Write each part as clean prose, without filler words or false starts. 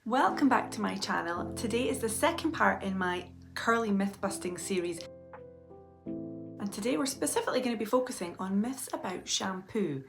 Welcome back to my channel. Today is the second part in my curly myth busting series. And today we're specifically going to be focusing on myths about shampoo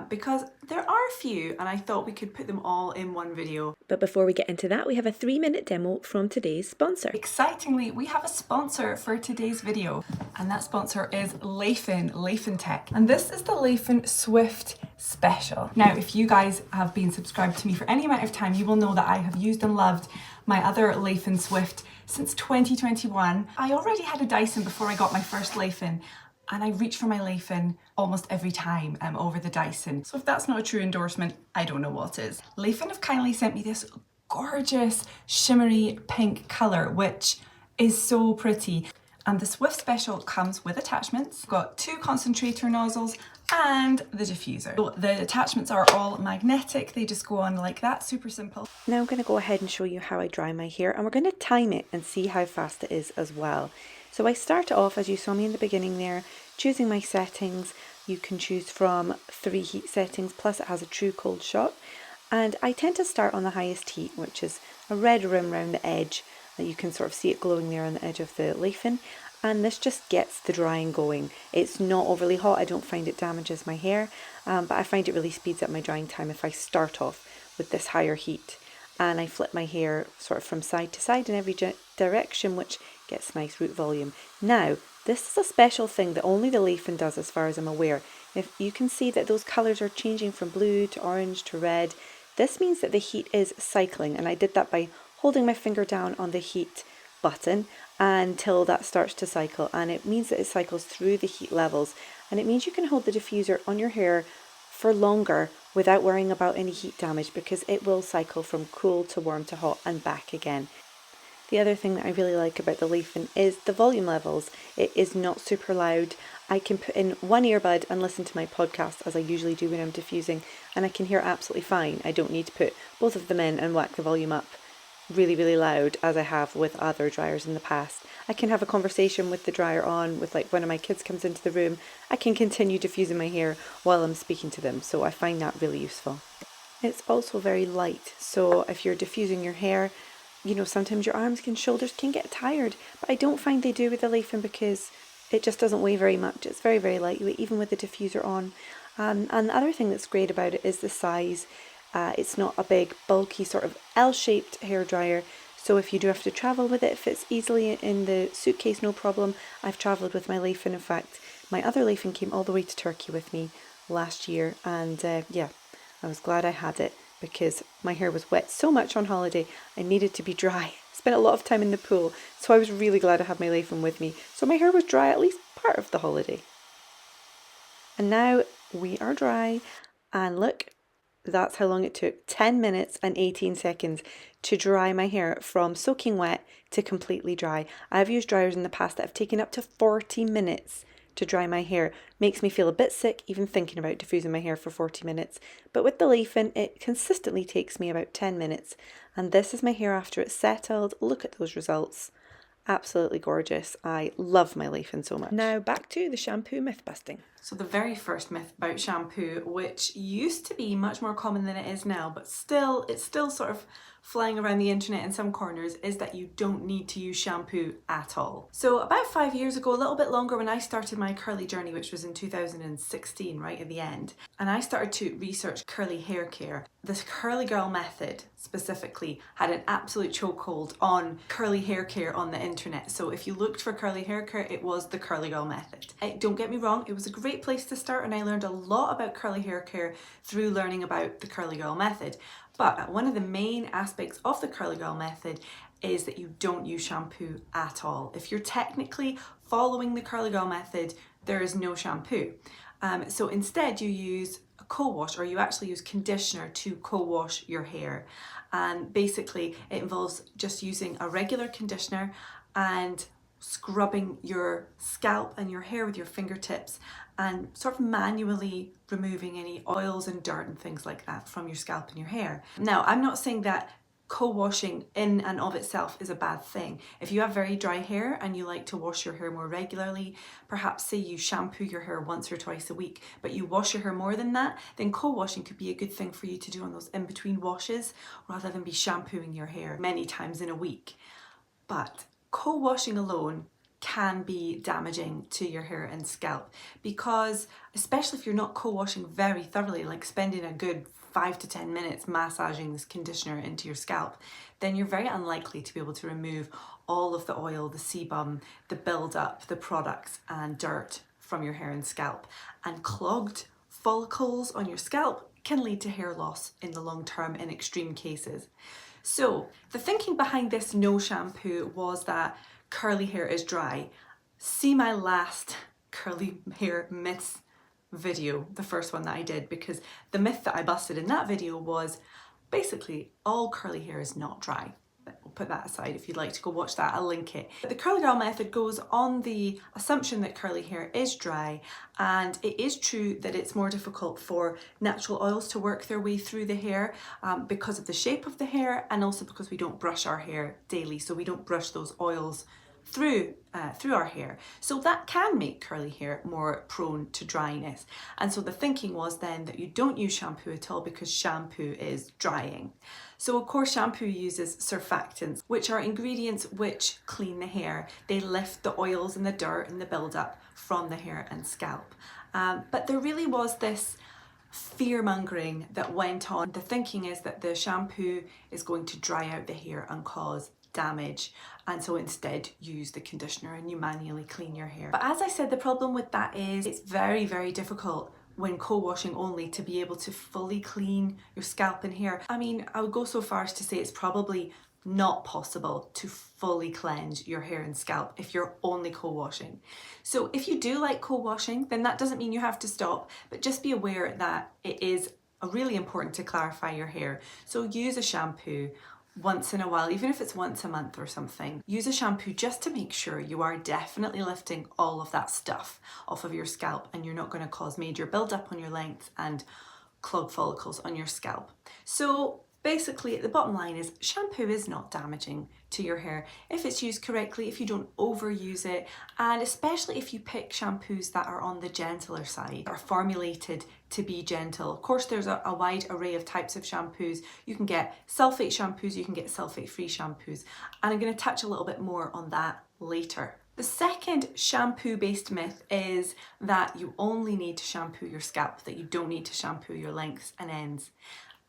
because there are a few and I thought we could put them all in one video. But before we get into that, we have a 3-minute demo from today's sponsor. Excitingly, we have a sponsor for today's video, and that sponsor is Leifin Tech. And this is the Leifin Swift Special. Now, if you guys have been subscribed to me for any amount of time, you will know that I have used and loved my other Leifin Swift since 2021. I already had a Dyson before I got my first Leifin, and I reach for my Leifin almost every time over the Dyson. So if that's not a true endorsement, I don't know what is. Leifin have kindly sent me this gorgeous shimmery pink colour, which is so pretty. And the Swift Special comes with attachments. Got 2 concentrator nozzles and the diffuser. So the attachments are all magnetic. They just go on like that, super simple. Now I'm going to go ahead and show you how I dry my hair, and we're going to time it and see how fast it is as well. So I start off, as you saw me in the beginning there, choosing my settings. You can choose from 3 heat settings, plus it has a true cold shock. And I tend to start on the highest heat, which is a red rim around the edge. That you can sort of see it glowing there on the edge of the Leifin. And this just gets the drying going. It's not overly hot. I don't find it damages my hair, but I find it really speeds up my drying time if I start off with this higher heat. And I flip my hair sort of from side to side in every direction, which gets nice root volume. Now, this is a special thing that only the Leifin does as far as I'm aware. If you can see that those colours are changing from blue to orange to red, this means that the heat is cycling, and I did that by holding my finger down on the heat button until that starts to cycle, and it means that it cycles through the heat levels, and it means you can hold the diffuser on your hair for longer without worrying about any heat damage, because it will cycle from cool to warm to hot and back again. The other thing that I really like about the Leifin is the volume levels. It is not super loud. I can put in one earbud and listen to my podcast as I usually do when I'm diffusing, and I can hear absolutely fine. I don't need to put both of them in and whack the volume up really loud as I have with other dryers in the past. I can have a conversation with the dryer on, with like one of my kids comes into the room. I can continue diffusing my hair while I'm speaking to them, so I find that really useful. It's also very light, so if you're diffusing your hair, you know, sometimes your arms and shoulders can get tired, but I don't find they do with the Leifin because it just doesn't weigh very much. It's very lightweight, even with the diffuser on. And the other thing that's great about it is the size. It's not a big, bulky, sort of L-shaped hairdryer, so if you do have to travel with it, it fits easily in the suitcase, no problem. I've travelled with my Leifin. In fact, my other Leifin came all the way to Turkey with me last year, and yeah, I was glad I had it because my hair was wet so much on holiday. I needed to be dry. Spent a lot of time in the pool, so I was really glad I had my Leifin with me, so my hair was dry at least part of the holiday. And now we are dry, and look, that's how long it took, 10 minutes and 18 seconds to dry my hair from soaking wet to completely dry. I've used dryers in the past that have taken up to 40 minutes to dry my hair. Makes me feel a bit sick even thinking about diffusing my hair for 40 minutes. But with the Leifin, it consistently takes me about 10 minutes. And this is my hair after it's settled. Look at those results. Absolutely gorgeous. I love my Leifin so much. Now back to the shampoo myth busting. So the very first myth about shampoo, which used to be much more common than it is now, but it's still sort of flying around the internet in some corners, is that you don't need to use shampoo at all. So about 5 years ago, a little bit longer, when I started my curly journey, which was in 2016, right at the end, and I started to research curly hair care, this curly girl method specifically had an absolute chokehold on curly hair care on the internet. So if you looked for curly hair care, it was the curly girl method. Don't get me wrong, it was a great place to start, and I learned a lot about curly hair care through learning about the curly girl method. But one of the main aspects of the curly girl method is that you don't use shampoo at all. If you're technically following the curly girl method, there is no shampoo. So instead you use a co-wash, or you actually use conditioner to co-wash your hair. And basically it involves just using a regular conditioner and scrubbing your scalp and your hair with your fingertips and sort of manually removing any oils and dirt and things like that from your scalp and your hair. Now, I'm not saying that co-washing in and of itself is a bad thing. If you have very dry hair and you like to wash your hair more regularly, perhaps say you shampoo your hair once or twice a week, but you wash your hair more than that, then co-washing could be a good thing for you to do on those in-between washes rather than be shampooing your hair many times in a week. But co-washing alone can be damaging to your hair and scalp, because especially if you're not co-washing very thoroughly, like spending a good 5 to 10 minutes massaging this conditioner into your scalp, then you're very unlikely to be able to remove all of the oil, the sebum, the build-up, the products and dirt from your hair and scalp. And clogged follicles on your scalp can lead to hair loss in the long term in extreme cases. So the thinking behind this no shampoo was that curly hair is dry. See my last curly hair myths video, the first one that I did, because the myth that I busted in that video was basically all curly hair is not dry. But we'll put that aside. If you'd like to go watch that, I'll link it. But the curly girl method goes on the assumption that curly hair is dry, and it is true that it's more difficult for natural oils to work their way through the hair because of the shape of the hair, and also because we don't brush our hair daily, so we don't brush those oils through our hair. So that can make curly hair more prone to dryness. And so the thinking was then that you don't use shampoo at all because shampoo is drying. So of course shampoo uses surfactants, which are ingredients which clean the hair. They lift the oils and the dirt and the buildup from the hair and scalp. But there really was this fear mongering that went on. The thinking is that the shampoo is going to dry out the hair and cause damage, and so instead use the conditioner and you manually clean your hair. But as I said, the problem with that is it's very, very difficult when co-washing only to be able to fully clean your scalp and hair. I mean, I would go so far as to say it's probably not possible to fully cleanse your hair and scalp if you're only co-washing. So if you do like co-washing, then that doesn't mean you have to stop, but just be aware that it is really important to clarify your hair. So use a shampoo once in a while, even if it's once a month or something. Use a shampoo just to make sure you are definitely lifting all of that stuff off of your scalp and you're not going to cause major buildup on your length and clogged follicles on your scalp. So basically, the bottom line is shampoo is not damaging to your hair if it's used correctly, if you don't overuse it, and especially if you pick shampoos that are on the gentler side, are formulated to be gentle. Of course, there's a wide array of types of shampoos. You can get sulfate shampoos, you can get sulfate-free shampoos, and I'm going to touch a little bit more on that later. The second shampoo-based myth is that you only need to shampoo your scalp, that you don't need to shampoo your lengths and ends.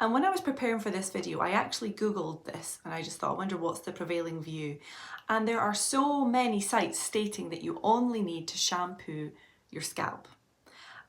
And when I was preparing for this video, I actually Googled this and I just thought, I wonder what's the prevailing view. And there are so many sites stating that you only need to shampoo your scalp.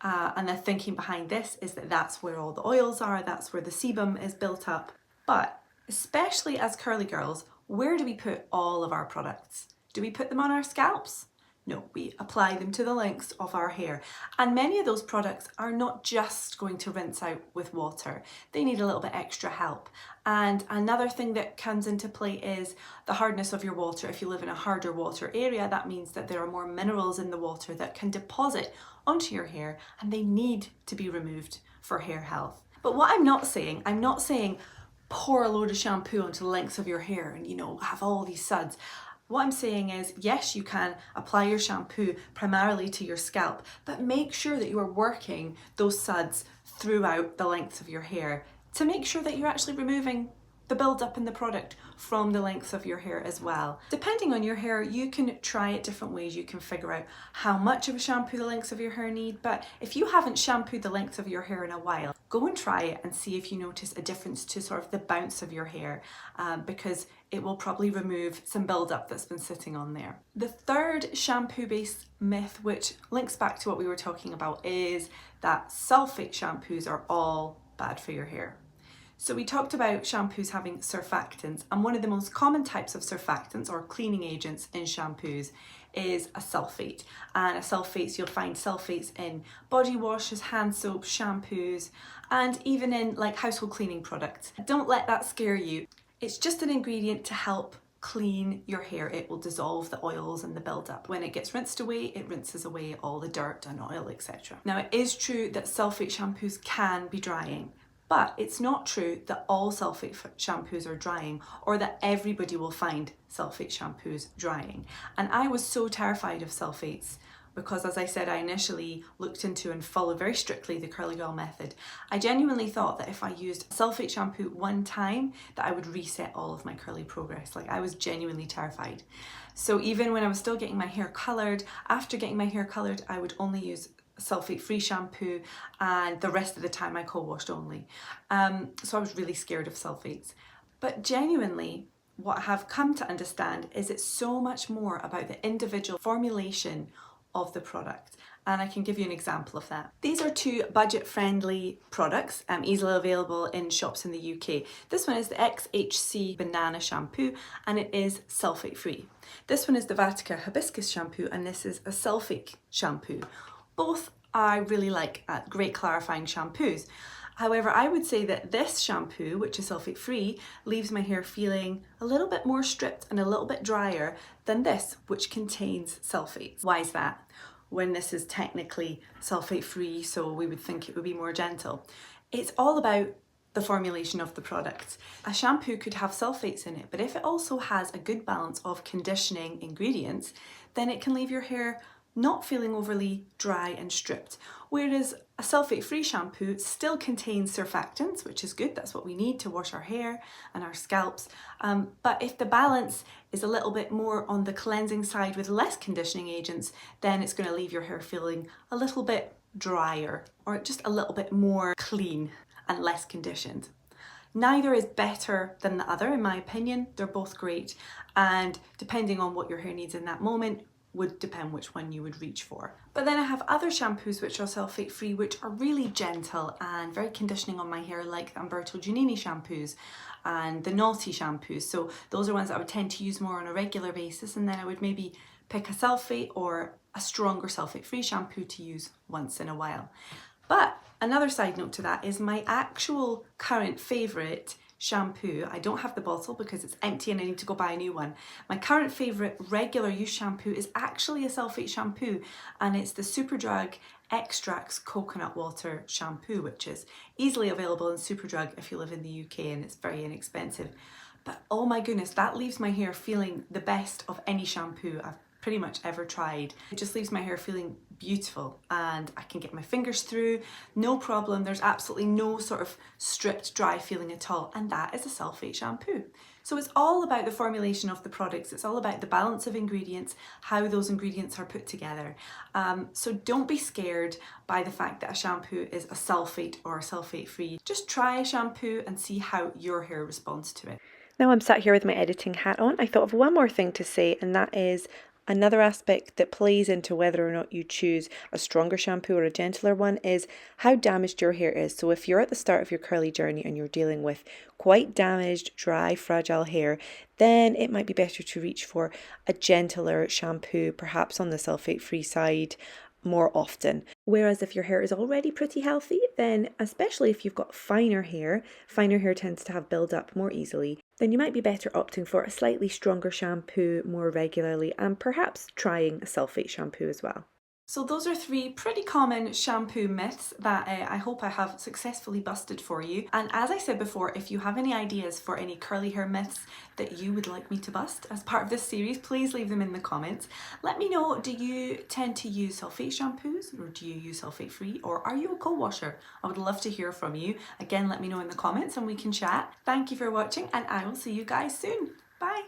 And the thinking behind this is that that's where all the oils are, that's where the sebum is built up. But especially as curly girls, where do we put all of our products? Do we put them on our scalps? No, we apply them to the lengths of our hair. And many of those products are not just going to rinse out with water. They need a little bit extra help. And another thing that comes into play is the hardness of your water. If you live in a harder water area, that means that there are more minerals in the water that can deposit onto your hair, and they need to be removed for hair health. But what I'm not saying pour a load of shampoo onto the lengths of your hair and, have all these suds. What I'm saying is, yes, you can apply your shampoo primarily to your scalp, but make sure that you are working those suds throughout the length of your hair to make sure that you're actually removing the build-up in the product from the length of your hair as well. Depending on your hair, you can try it different ways. You can figure out how much of a shampoo the lengths of your hair need, but if you haven't shampooed the length of your hair in a while, go and try it and see if you notice a difference to sort of the bounce of your hair, because it will probably remove some build-up that's been sitting on there. The third shampoo-based myth, which links back to what we were talking about, is that sulfate shampoos are all bad for your hair. So we talked about shampoos having surfactants, and one of the most common types of surfactants or cleaning agents in shampoos is a sulfate. And you'll find sulfates in body washes, hand soaps, shampoos, and even in like household cleaning products. Don't let that scare you. It's just an ingredient to help clean your hair. It will dissolve the oils and the buildup. When it gets rinsed away, it rinses away all the dirt and oil, etc. Now, it is true that sulfate shampoos can be drying, But it's not true that all sulfate shampoos are drying or that everybody will find sulfate shampoos drying. And I was so terrified of sulfates because, as I said, I initially looked into and followed very strictly the curly girl method. I genuinely thought that if I used sulfate shampoo one time, that I would reset all of my curly progress. Like, I was genuinely terrified. So even when I was still getting my hair coloured, after getting my hair coloured, I would only use sulfate-free shampoo, and the rest of the time I co-washed only. So I was really scared of sulfates. But genuinely, what I have come to understand is it's so much more about the individual formulation of the product. And I can give you an example of that. These are two budget-friendly products, easily available in shops in the UK. This one is the XHC Banana Shampoo, and it is sulfate-free. This one is the Vatica Hibiscus Shampoo, and this is a sulfate shampoo. Both I really like, great clarifying shampoos. However, I would say that this shampoo, which is sulfate free, leaves my hair feeling a little bit more stripped and a little bit drier than this, which contains sulfates. Why is that? When this is technically sulfate free, so we would think it would be more gentle. It's all about the formulation of the product. A shampoo could have sulfates in it, but if it also has a good balance of conditioning ingredients, then it can leave your hair not feeling overly dry and stripped. Whereas a sulfate-free shampoo still contains surfactants, which is good, that's what we need to wash our hair and our scalps. But if the balance is a little bit more on the cleansing side with less conditioning agents, then it's going to leave your hair feeling a little bit drier or just a little bit more clean and less conditioned. Neither is better than the other, in my opinion. They're both great, and depending on what your hair needs in that moment, would depend which one you would reach for. But then I have other shampoos which are sulfate free, which are really gentle and very conditioning on my hair, like the Umberto Giannini shampoos and the Naughty shampoos. So those are ones that I would tend to use more on a regular basis, and then I would maybe pick a sulfate or a stronger sulfate free shampoo to use once in a while. But another side note to that is my actual current favourite shampoo. I don't have the bottle because it's empty and I need to go buy a new one. My current favourite regular use shampoo is actually a sulfate shampoo, and it's the Superdrug Extracts Coconut Water Shampoo, which is easily available in Superdrug if you live in the UK, and it's very inexpensive. But oh my goodness, that leaves my hair feeling the best of any shampoo I've pretty much ever tried. It just leaves my hair feeling beautiful, and I can get my fingers through, no problem. There's absolutely no sort of stripped dry feeling at all, and that is a sulfate shampoo. So it's all about the formulation of the products. It's all about the balance of ingredients, how those ingredients are put together. So don't be scared by the fact that a shampoo is a sulfate or a sulfate free. Just try a shampoo and see how your hair responds to it. Now I'm sat here with my editing hat on. I thought of one more thing to say, and that is another aspect that plays into whether or not you choose a stronger shampoo or a gentler one is how damaged your hair is. So if you're at the start of your curly journey and you're dealing with quite damaged, dry, fragile hair, then it might be better to reach for a gentler shampoo, perhaps on the sulfate-free side, more often. Whereas if your hair is already pretty healthy, then especially if you've got finer hair tends to have build up more easily, then you might be better opting for a slightly stronger shampoo more regularly, and perhaps trying a sulfate shampoo as well. So those are three pretty common shampoo myths that I hope I have successfully busted for you. And as I said before, if you have any ideas for any curly hair myths that you would like me to bust as part of this series, please leave them in the comments. Let me know, do you tend to use sulfate shampoos, or do you use sulfate free, or are you a co-washer? I would love to hear from you. Again, let me know in the comments and we can chat. Thank you for watching, and I will see you guys soon. Bye.